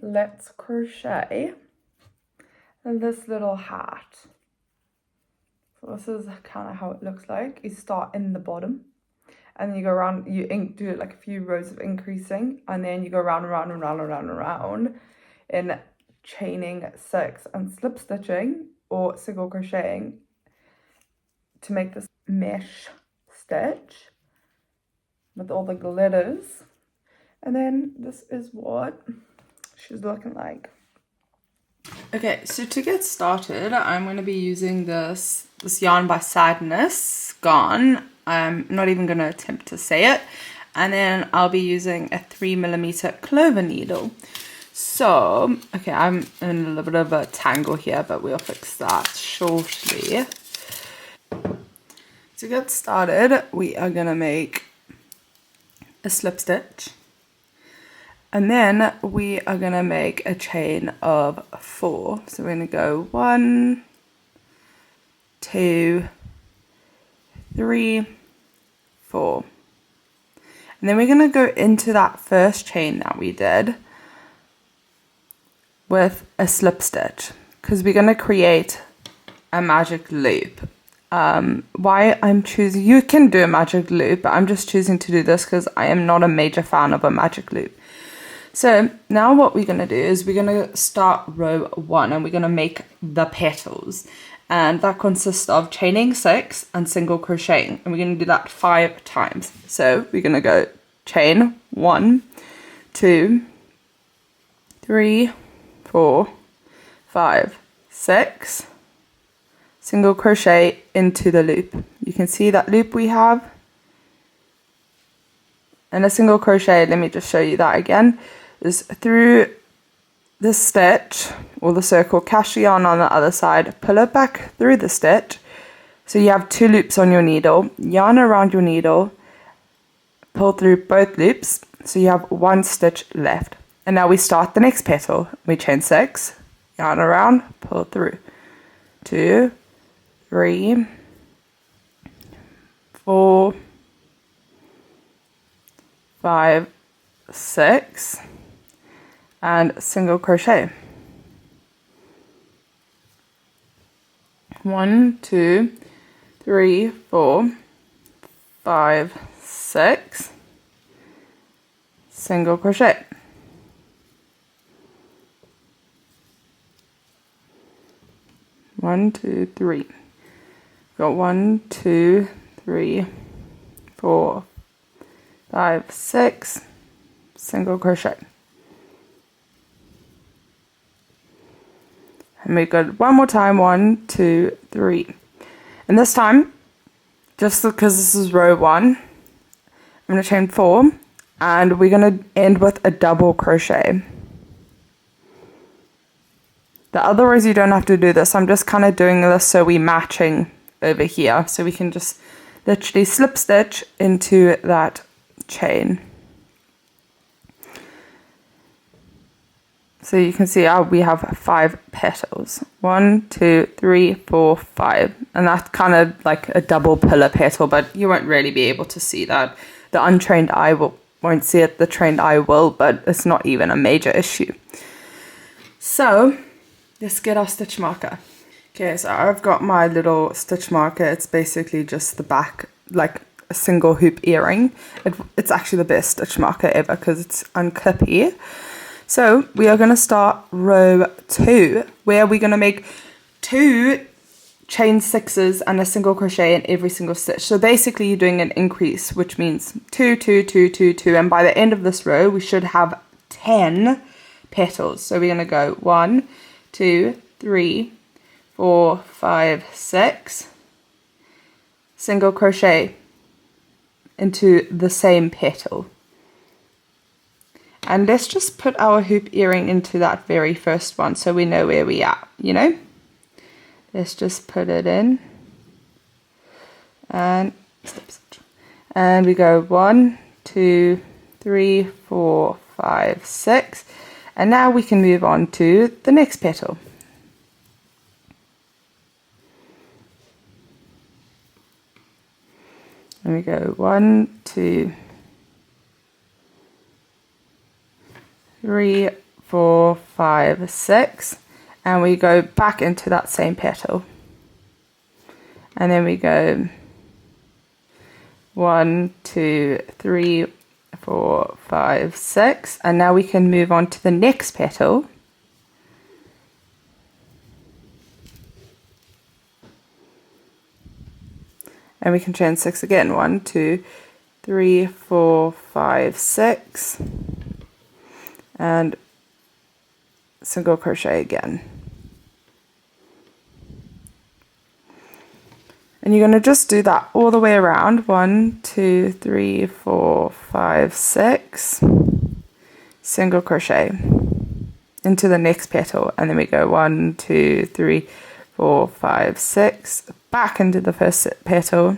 let's crochet this little hat. So this is kind of how it looks like. You start in the bottom and then you go around, do like a few rows of increasing, and then you go round and round and round and round and round in chaining 6 and slip stitching or single crocheting to make this mesh stitch with all the glitters. And then this is what she's looking like. Okay, so to get started, I'm going to be using this yarn by Sadness Gone. I'm not even going to attempt to say it. And then I'll be using a 3mm clover needle. So, okay, I'm in a little bit of a tangle here, but we'll fix that shortly. To get started, we are going to make a slip stitch. And then we are going to make a chain of 4. So we're going to go 1, 2, 3, 4. And then we're going to go into that first chain that we did with a slip stitch, because we're going to create a magic loop. Why I'm choosing, you can do a magic loop, but I'm just choosing to do this because I am not a major fan of a magic loop. So now what we're going to do is we're going to start row 1 and we're going to make the petals. And that consists of chaining 6 and single crocheting. And we're going to do that 5 times. So we're going to go chain 1, 2, 3, 4, 5, 6, single crochet into the loop. You can see that loop we have. And a single crochet, let me just show you that again, is through the stitch or the circle, cast your yarn on the other side, pull it back through the stitch. So you have 2 loops on your needle, yarn around your needle, pull through both loops, so you have 1 stitch left. And now we start the next petal. We chain 6, yarn around, pull through. 2, 3, 4, 5, 6, and single crochet. 1, 2, 3, 4, 5, 6, single crochet. 1, 2, 3. Got 1, 2, 3, 4, 5, 6, single crochet. And we got one more time, 1, 2, 3. And this time, just because this is row 1, I'm going to chain 4 and we're going to end with a double crochet. The other rows you don't have to do this. I'm just kind of doing this so we're matching over here. So we can just literally slip stitch into that chain. So you can see we have 5 petals. 1, 2, 3, 4, 5. And that's kind of like a double pillar petal, but you won't really be able to see that. The untrained eye won't see it, the trained eye will, but it's not even a major issue. So let's get our stitch marker. Okay, so I've got my little stitch marker. It's basically just the back, like a single hoop earring. It's actually the best stitch marker ever because it's unclippy. So we are going to start row 2, where we're going to make 2 chain 6s and a single crochet in every single stitch. So basically you're doing an increase, which means 2, 2, 2, 2, 2, and by the end of this row we should have 10 petals. So we're going to go 1, 2, 3, 4, 5, 6, single crochet into the same petal. And let's just put our hoop earring into that very first one so we know where we are, you know. Let's just put it in. And we go 1, 2, 3, 4, 5, 6. And now we can move on to the next petal. And we go 1, 2, 3, 4, 5, 6, and we go back into that same petal. And then we go 1, 2, 3, 4, 5, 6, and now we can move on to the next petal. And we can chain 6 again. 1, 2, 3, 4, 5, 6, and single crochet again. And you're going to just do that all the way around. 1, 2, 3, 4, 5, 6, single crochet into the next petal, and then we go 1, 2, 3, 4, 5, 6, back into the first petal.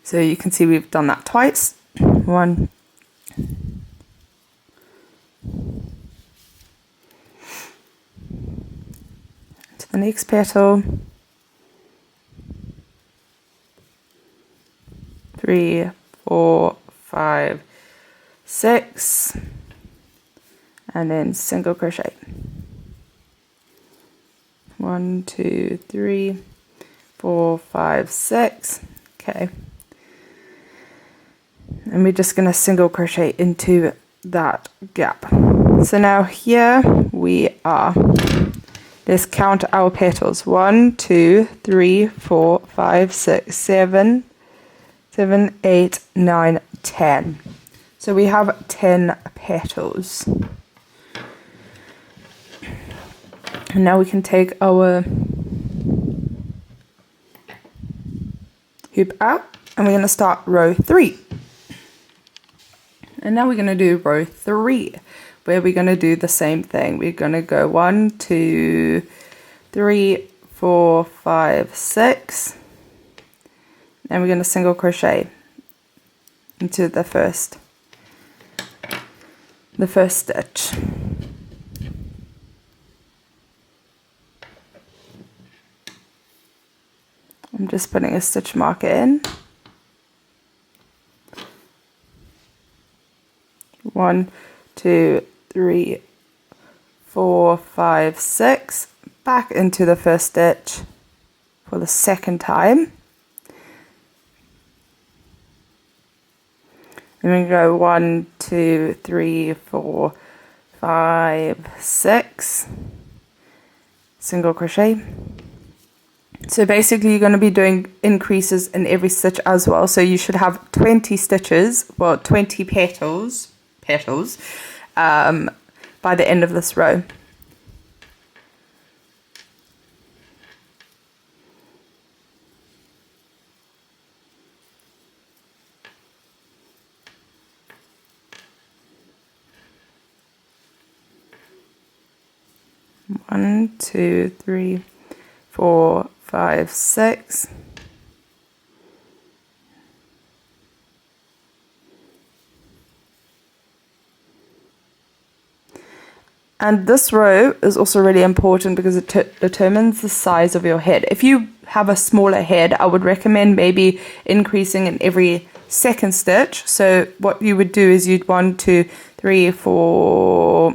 So you can see we've done that twice. 1, to the next petal, 3, 4, 5, 6, and then single crochet. 1, 2, 3, 4, 5, 6. Okay. And we're just going to single crochet into that gap. So now here we are. Let's count our petals. 1, 2, 3, 4, 5, 6, 7, 8, 9, 10. So we have 10 petals. And now we can take our hoop out, and we're going to start row 3. And now we're going to do row 3, where we're going to do the same thing. We're going to go 1, 2, 3, 4, 5, 6, and we're going to single crochet into the first stitch. I'm just putting a stitch marker in. 1, 2, 3, 4, 5, 6, back into the first stitch for the second time. And we go 1, 2, 3, 4, 5, 6, single crochet. So basically you're going to be doing increases in every stitch as well. So you should have 20 stitches, well 20 petals by the end of this row. One, 2, 3, 4, 5, 6. And this row is also really important because it determines the size of your head. If you have a smaller head, I would recommend maybe increasing in every second stitch. So what you would do is you'd 1, 2, 3, 4,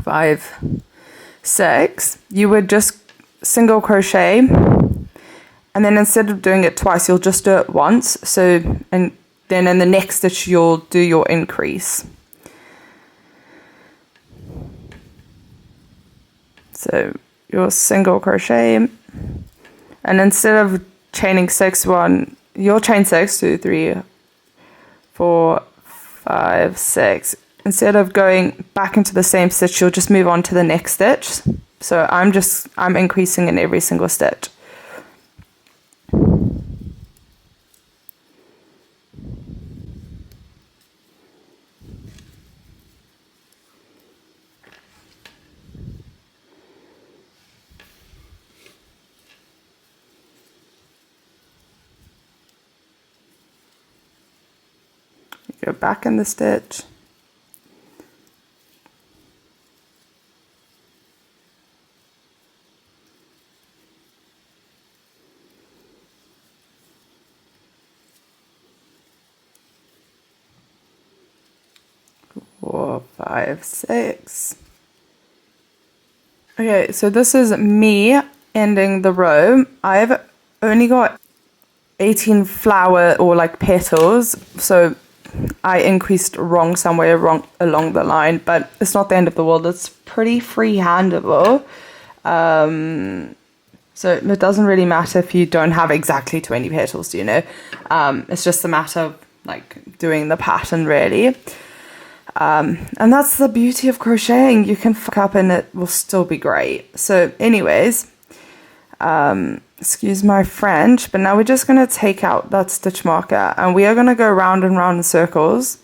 5, 6. You would just single crochet, and then instead of doing it twice, you'll just do it once. So, and then in the next stitch, you'll do your increase. So you'll single crochet, and instead of chaining 6, you'll chain 6, 2, 3, 4, 5, 6. Instead of going back into the same stitch, you'll just move on to the next stitch. So I'm increasing in every single stitch. Go back in the stitch. Four, 5, 5, 6. Okay, so this is me ending the row. I've only got 18 flower or like petals, so I increased wrong somewhere wrong along the line, but it's not the end of the world. It's pretty free-handable. So it doesn't really matter if you don't have exactly 20 petals, you know. It's just a matter of like doing the pattern really. And that's the beauty of crocheting. You can fuck up and it will still be great. So anyways, excuse my French, but now we're just going to take out that stitch marker and we are going to go round and round in circles,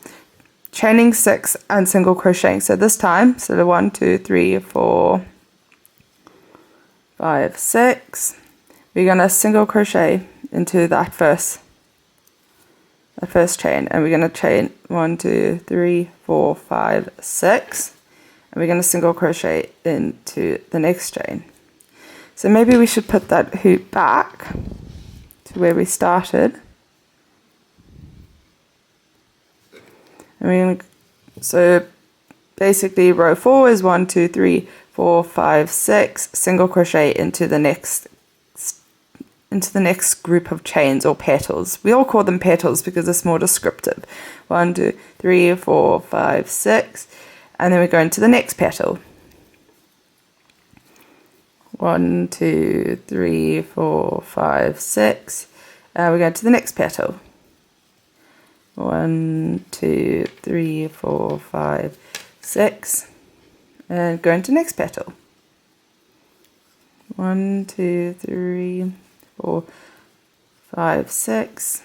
chaining 6 and single crocheting. So this time, so the 1, 2, 3, 4, 5, 6, we're going to single crochet into that first chain, and we're going to chain 1, 2, 3, 4, 5, 6, and we're going to single crochet into the next chain. So maybe we should put that hoop back to where we started. And we're going to, so basically row 4 is 1, 2, 3, 4, 5, 6, single crochet into the next group of chains or petals. We all call them petals because it's more descriptive. 1, 2, 3, 4, 5, 6, and then we go into the next petal. 1, 2, 3, 4, 5, 6. We go to the next petal. 1, 2, 3, 4, 5, 6, and go into next petal. 1, 2, 3, 4, 5, 6.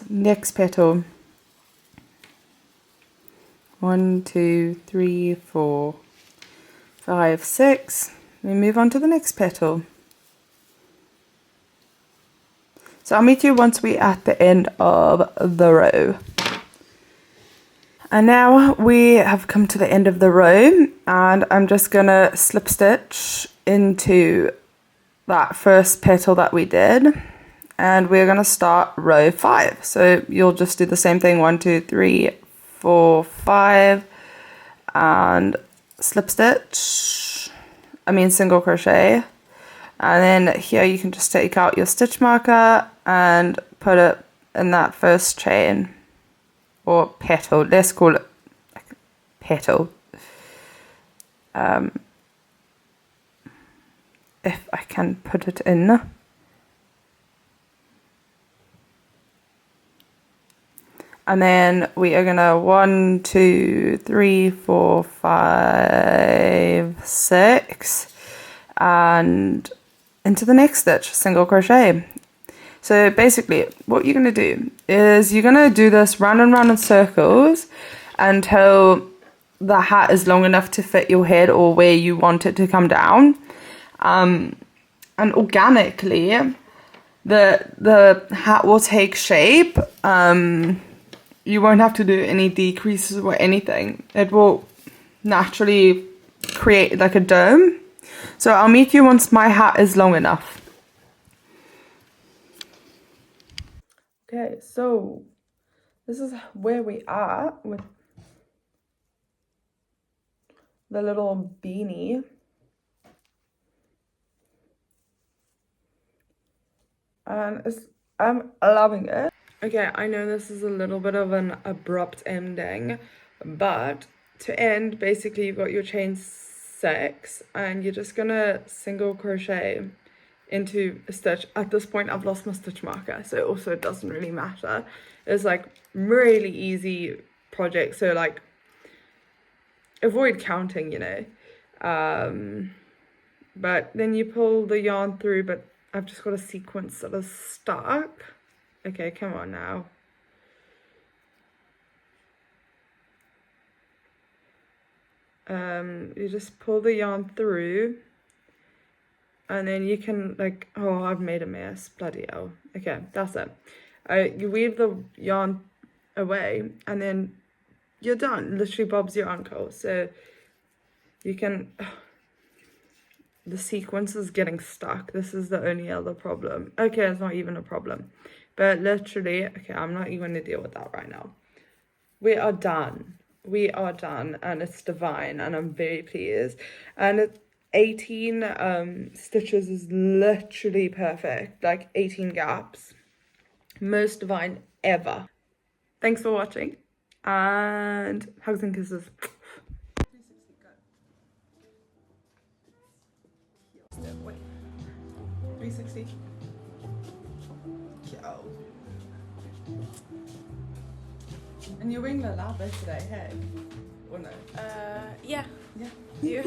Next petal. 1, 2, 3, 4, 5, 6. We move on to the next petal. So I'll meet you once we're at the end of the row. And now we have come to the end of the row, and I'm just gonna slip stitch into that first petal that we did. And we're going to start row 5. So you'll just do the same thing, 1, 2, 3, 4, 5, and slip stitch, single crochet. And then here you can just take out your stitch marker and put it in that first chain, or petal, let's call it petal. If I can put it in. And then we are gonna 1, 2, 3, 4, 5, 6, and into the next stitch, single crochet. So basically what you're gonna do is you're gonna do this round and round in circles until the hat is long enough to fit your head or where you want it to come down. And organically the hat will take shape. You won't have to do any decreases or anything. It will naturally create like a dome. So I'll meet you once my hat is long enough. Okay, so this is where we are with the little beanie. And I'm loving it. Okay, I know this is a little bit of an abrupt ending, but to end, basically you've got your chain 6 and you're just gonna single crochet into a stitch. At this point I've lost my stitch marker, so also it doesn't really matter. It's like really easy project, so like avoid counting, you know. But then you pull the yarn through, but I've just got a sequence that is stuck. Okay, come on now. You just pull the yarn through, and then you can like, oh, I've made a mess, bloody hell. Okay, that's it. You weave the yarn away, and then you're done. Literally bob's your uncle. So you can, the sequence is getting stuck. This is the only other problem. Okay, it's not even a problem, but literally, okay, I'm not even going to deal with that right now. We are done. We are done, and it's divine, and I'm very pleased. And it's 18 stitches is literally perfect, like 18 gaps. Most divine ever. Thanks for watching, and hugs and kisses. 360, go. Step, wait. 360. Yo. And you're wearing the lava today, hey? Or no? Yeah. Yeah. You?